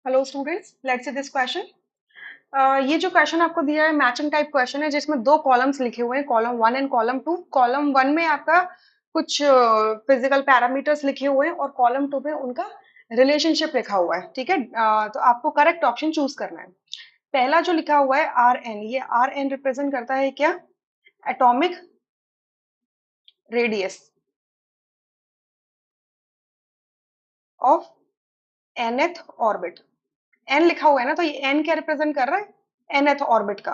Hello students, let's see this question. ये जो question आपको दिया है मैचिंग टाइप क्वेश्चन है जिसमें दो कॉलम्स लिखे हुए हैं, column one and column to. Column one में आपका कुछ फिजिकल पैरामीटर्स लिखे हुए हैं और कॉलम टू में उनका रिलेशनशिप लिखा हुआ है। ठीक है, तो आपको करेक्ट ऑप्शन चूज करना है। पहला जो लिखा हुआ है आर एन, ये आर एन रिप्रेजेंट करता है क्या? Atomic radius of nth orbit. N लिखा हुआ है ना, तो ये एन क्या रिप्रेजेंट कर रहा है? nth ऑर्बिट का।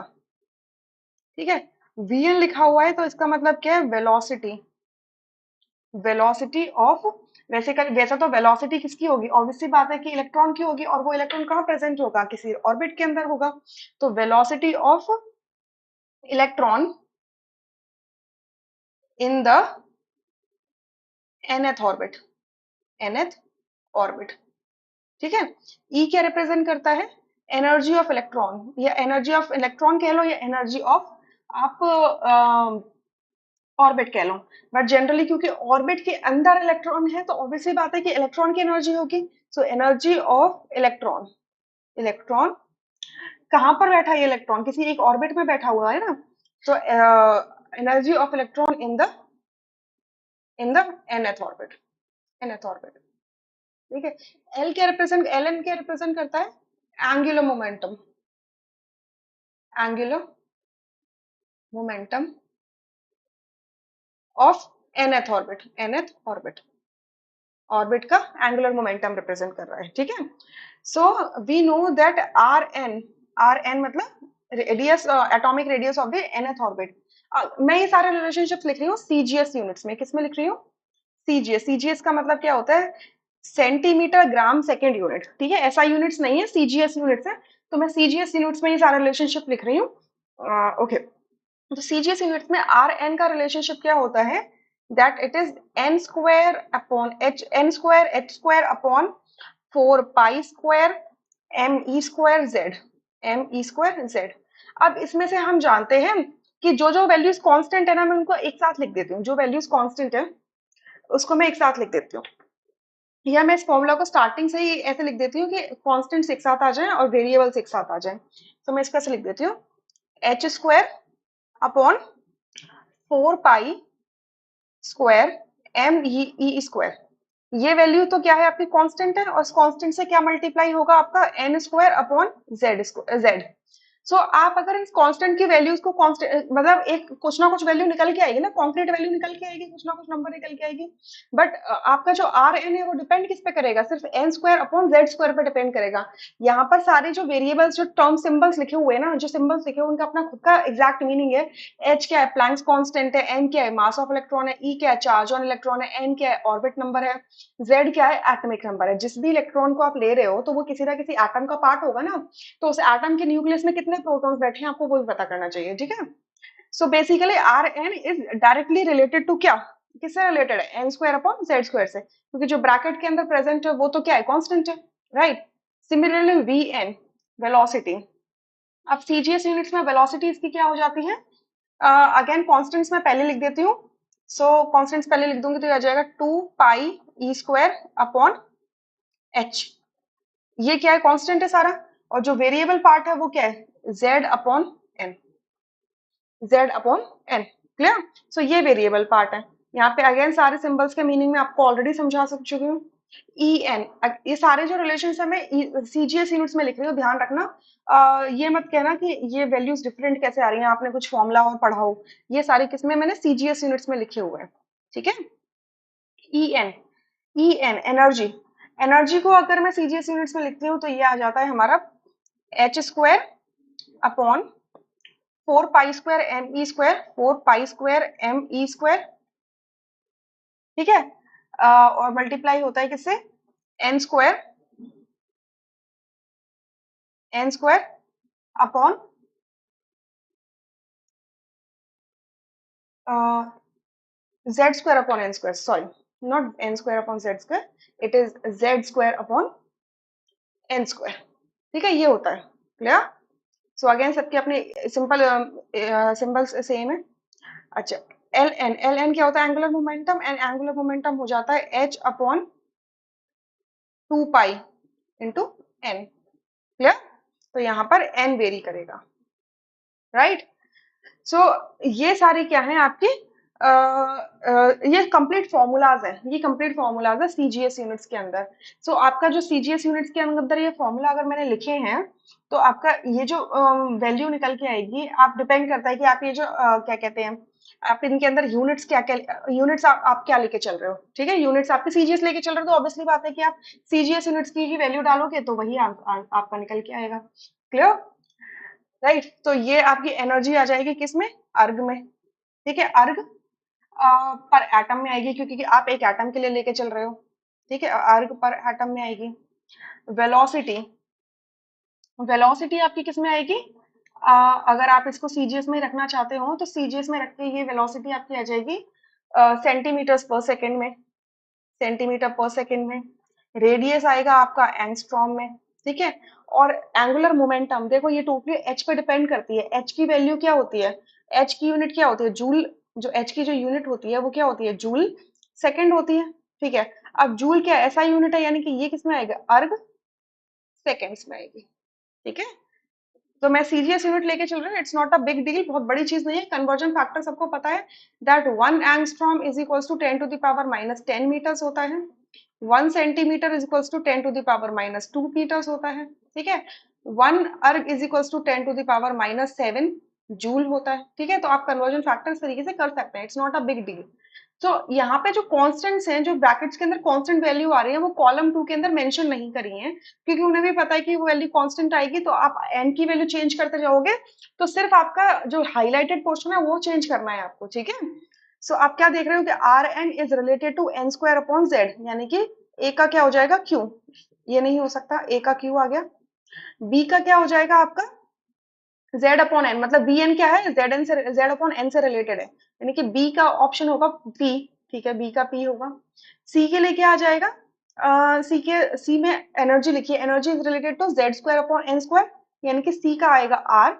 ठीक है, vn लिखा हुआ है तो इसका मतलब क्या है? Velocity, velocity of. वैसा तो वेलोसिटी किसकी होगी? ऑब्वियसली बात है कि इलेक्ट्रॉन की होगी, और वो इलेक्ट्रॉन कहाँ प्रेजेंट होगा? किसी ऑर्बिट के अंदर होगा। तो velocity of electron in the nth orbit, nth orbit. ठीक है, ई क्या रिप्रेजेंट करता है? एनर्जी ऑफ इलेक्ट्रॉन, या एनर्जी ऑफ इलेक्ट्रॉन कह लो, या एनर्जी ऑफ आप ऑर्बिट कह लो। बट जनरली क्योंकि ऑर्बिट के अंदर इलेक्ट्रॉन है तो ऑब्वियसली बात है कि इलेक्ट्रॉन की एनर्जी होगी। So energy of electron, electron कहाँ पर बैठा है? ये इलेक्ट्रॉन किसी एक ऑर्बिट में बैठा हुआ है ना। तो energy of electron in the nth orbit, nth orbit. ठीक है, एल क्या रिप्रेजेंट, एल एन क्या रिप्रेजेंट करता है? Angular momentum, angular momentum of nth orbit, nth orbit. Orbit का एंगुलर मोमेंटम रिप्रेजेंट कर रहा है। ठीक है, so we know that R N, R N मतलब radius, atomic radius of the nth orbit. मैं ये सारे रिलेशनशिप्स लिख रही हूँ सीजीएस यूनिट्स में। किस में लिख रही हूँ? सीजीएस। सीजीएस का मतलब क्या होता है? Centimetre gram second unit. ठीक है, ऐसा यूनिट्स नहीं है, सीजीएस यूनिट्स है। तो मैं सीजीएस यूनिट्स में ये सारे रिलेशनशिप लिख रही हूँ। ओके, तो सीजीएस यूनिट्स में आर एन का रिलेशनशिप क्या होता है? That it is N square upon H, N square H square upon 4 pi square M E square Z, M E square Z. अब इसमें से हम जानते हैं कि जो जो वैल्यूज कांस्टेंट है ना, मैं उनको एक साथ लिख देती हूँ। जो वैल्यूज कांस्टेंट है उसको मैं एक साथ लिख देती हूँ, या मैं इस फॉर्मूला को स्टार्टिंग से ही ऐसे लिख देती हूँ कि कांस्टेंट्स एक साथ आ जाएं और वेरिएबल्स एक साथ आ जाएं। तो मैं इसका ऐसे लिख देती हूँ, H square upon 4 pi square M E square. ये वैल्यू तो क्या है? आपकी कांस्टेंट है, और कांस्टेंट से क्या मल्टीप्लाई होगा? आपका N square upon Z, Z. So आप अगर इस कांस्टेंट की वैल्यूज को कांस्टेंट मतलब एक कुछ ना कुछ वैल्यू निकल के आएगी ना, कॉन्क्रीट वैल्यू निकल के आएगी, कुछ ना कुछ नंबर निकल के आएगी। बट आपका जो आर एन है वो डिपेंड किस पे करेगा? सिर्फ N square upon Z square पे डिपेंड करेगा। यहाँ पर सारे जो वेरिएबल्स, जो टर्म सिंबल्स लिखे हुए हैं ना, जो सिंबल्स लिखे हुए उनका अपना खुद का एग्जैक्ट मीनिंग है। एच क्या है? प्लैंक्स कांस्टेंट है। एम क्या है? मास ऑफ इलेक्ट्रॉन है। ई क्या है? चार्ज ऑन इलेक्ट्रॉन है। एन क्या है? ऑर्बिट नंबर है। जेड क्या है? एटॉमिक नंबर है। जिस भी इलेक्ट्रॉन को आप ले रहे हो तो वो किसी ना किसी एटम का पार्ट होगा ना। तो उस एटम के न्यूक्लियस में कितने प्रोटॉन्स बैठे हैं आपको वो भी पता करना चाहिए। ठीक है, so basically R N is directly related to क्या? किससे रिलेटेड है? N square upon Z square से, क्योंकि जो ब्रैकेट के अंदर प्रेजेंट है वो तो क्या है? कांस्टेंट है, right. Similarly V N, velocity. अब सीजीएस यूनिट्स में वेलोसिटी इसकी क्या हो जाती है? अगेन कॉन्स्टेंट्स मैं पहले लिख देती हूँ। सो कॉन्स्टेंट्स पहले लिख दूंगी तो ये आ जाएगा 2 पाई ई स्क्वायर अपॉन एच। ये क्या है? कांस्टेंट है सारा। और जो वेरिएबल पार्ट है वो क्या है? z upon N, z upon N. Clear? So ये वेरिएबल पार्ट है। यहाँ पे अगेन सारे सिंबल्स के मीनिंग में आपको ऑलरेडी समझा चुकी हूँ। ई एन, ये सारे जो रिलेशन है मैं सीजीएस यूनिट्स में लिख रही हूँ, ध्यान रखना। ये मत कहना कि ये वैल्यूज डिफरेंट कैसे आ रही हैं, आपने कुछ फॉर्मूला और पढ़ा हो। ये सारे किसमें? मैंने सीजीएस यूनिट्स में लिखे हुए हैं। ठीक है, E N, E N energy. Energy को अगर मैं सीजीएस यूनिट्स में लिखती हूँ तो ये आ जाता है हमारा H square upon 4 pi square M E square, 4 pi square M E square. ठीक है, और मल्टीप्लाई होता है किससे? N square, N square upon Z square upon N square. Sorry, not N square upon Z square, it is Z square upon N square. ठीक है, ये होता है। क्लियर? सो अगेन सबके अपने सिंपल सिंबल्स सेम है। अच्छा, एल एन, एल एन क्या होता है? Angular momentum. And angular momentum हो जाता है H upon 2 pi into N. Clear? तो यहाँ पर n वेरी करेगा, राइट? सो ये सारी क्या है आपकी ये कंप्लीट फॉर्मूलाज है, ये कंप्लीट फॉर्मूलाज है सीजीएस यूनिट्स के अंदर। सो आपका जो सीजीएस यूनिट्स के अंदर ये फॉर्मूला अगर मैंने लिखे हैं, तो आपका ये जो वैल्यू निकल के आएगी, आप डिपेंड करता है कि आप ये जो क्या कहते हैं, आप इनके अंदर यूनिट्स क्या क्या यूनिट्स आप क्या लेके चल रहे हो, ठीक है? यूनिट्स आपके सीजीएस लेके चल रहे हो तो ऑब्वियसली बात है कि आप सीजीएस यूनिट्स की ही वैल्यू डालोगे तो वही आपका निकल के आएगा। क्लियर? राइट? तो ये आपकी एनर्जी आ जाएगी किसमें? अर्ग में, ठीक है? अर्ग पर एटम में आएगी, क्योंकि कि आप एक एटम के लिए लेके चल रहे हो, ठीक है? अर्ग पर एटम में आएगी। वेलोसिटी, वेलोसिटी आपकी किस में आएगी? अगर आप इसको सीजीएस में रखना चाहते हो तो सीजीएस में रख के ये वेलोसिटी आपकी आ जाएगी सेंटीमीटर्स पर सेकेंड में, सेंटीमीटर पर सेकेंड में। रेडियस आएगा आपका एंगस्ट्रॉम में, ठीक है? और एंगुलर मोमेंटम देखो ये टोटली एच पे डिपेंड करती है। एच की वैल्यू क्या होती है? एच की यूनिट क्या होती है? जूल। जो एच की जो यूनिट होती है वो क्या होती है? जूल सेकेंड होती है, ठीक है? अब जूल क्या ऐसा यूनिट है, यानी कि ये किस में आएगा? अर्ग सेकेंड्स में आएगी, ठीक है? तो मैं सीजीएस यूनिट लेके चल रही हूँ, it's not a big deal, बहुत बड़ी चीज नहीं है। कन्वर्जन फैक्टर सबको पता है that 1 angstrom is equals to 10⁻⁻10 metres होता है। 1 centimetre is equals to 10⁻⁻2 metres होता है, ठीक है? 1 अर्ग इज इक्वल्स टू 10⁻⁻7 जूल होता है, ठीक है? तो आप कन्वर्जन फैक्टर इस तरीके से कर सकते हैं, it's not a big deal. तो यहाँ पे जो कांस्टेंट्स हैं, जो ब्रैकेट्स के अंदर कांस्टेंट वैल्यू आ रही है, वो कॉलम 2 के अंदर मेंशन नहीं करी है, क्योंकि उन्हें भी पता है कि वो वैल्यू कांस्टेंट आएगी, तो आप एन की वैल्यू चेंज करते जाओगे तो सिर्फ आपका जो हाईलाइटेड पोर्शन है वो चेंज करना है आपको, ठीक है? सो आप क्या देख रहे हो कि R N is related to N square upon Z, यानी कि ए का क्या हो जाएगा? क्यू। ये नहीं हो सकता, ए का क्यू आ गया। बी का क्या हो जाएगा आपका? जेड अपॉन एन, मतलब बी एन क्या है? जेड एन से, जेड अपॉन एन से रिलेटेड है, यानी कि बी का ऑप्शन होगा पी, ठीक है? बी का पी होगा। सी के लिए क्या आ जाएगा? सी में एनर्जी लिखिए, energy is related to Z square upon N square, यानी कि सी का आएगा आर,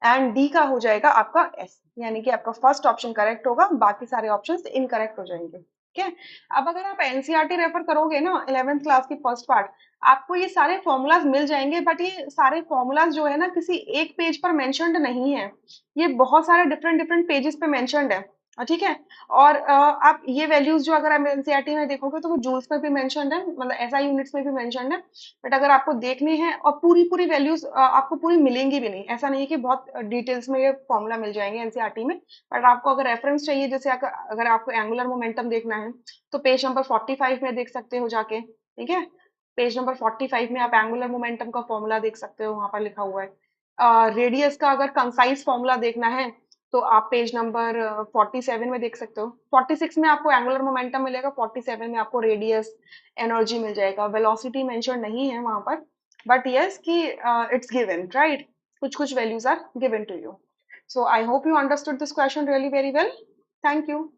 एंड डी का हो जाएगा आपका एस, यानी कि आपका फर्स्ट ऑप्शन करेक्ट होगा, बाकी सारे ऑप्शंस इनकरेक्ट हो जाएंगे, ठीक है? अब अगर आप एनसीईआरटी रेफर करोगे ना 11th क्लास की फर्स्ट पार्ट, आपको ये सारे फॉर्मूलाज मिल जाएंगे, बट ये सारे फॉर्मूलाज जो है ना किसी एक पेज पर मेंशन्ड नहीं है, ये बहुत सारे डिफरेंट डिफरेंट पेजेस पे मेंशन्ड है, ठीक है? और आप ये वैल्यूज जो अगर आप एनसीईआरटी में देखोगे तो वो जूल्स में भी मेंशन्ड है, मतलब एसआई यूनिट्स में भी मेंशन्ड है, बट अगर आपको देखनी है और पूरी पूरी वैल्यूज आपको पूरी मिलेंगी भी नहीं, ऐसा नहीं है कि बहुत डिटेल्स में ये फॉर्मूला मिल जाएंगे एनसीईआरटी में, बट आपको अगर रेफरेंस चाहिए, जैसे अगर आपको एंगुलर मोमेंटम देखना है तो पेज नंबर 45 में देख सकते हो जाके, ठीक है? पेज नंबर 45 में आप एंगुलर मोमेंटम का फॉर्मूला देख सकते हो, वहां पर लिखा हुआ है। रेडियस का अगर कंसाइज फॉर्मूला देखना है तो आप पेज नंबर 47 में देख सकते हो। 46 में आपको एंगुलर मोमेंटम मिलेगा, 47 में आपको रेडियस एनर्जी मिल जाएगा। वेलोसिटी मेंशन नहीं है वहां पर, बट यस कि इट्स गिवन, राइट? कुछ कुछ values are given to you. So I hope you understood this question really very well. Thank you.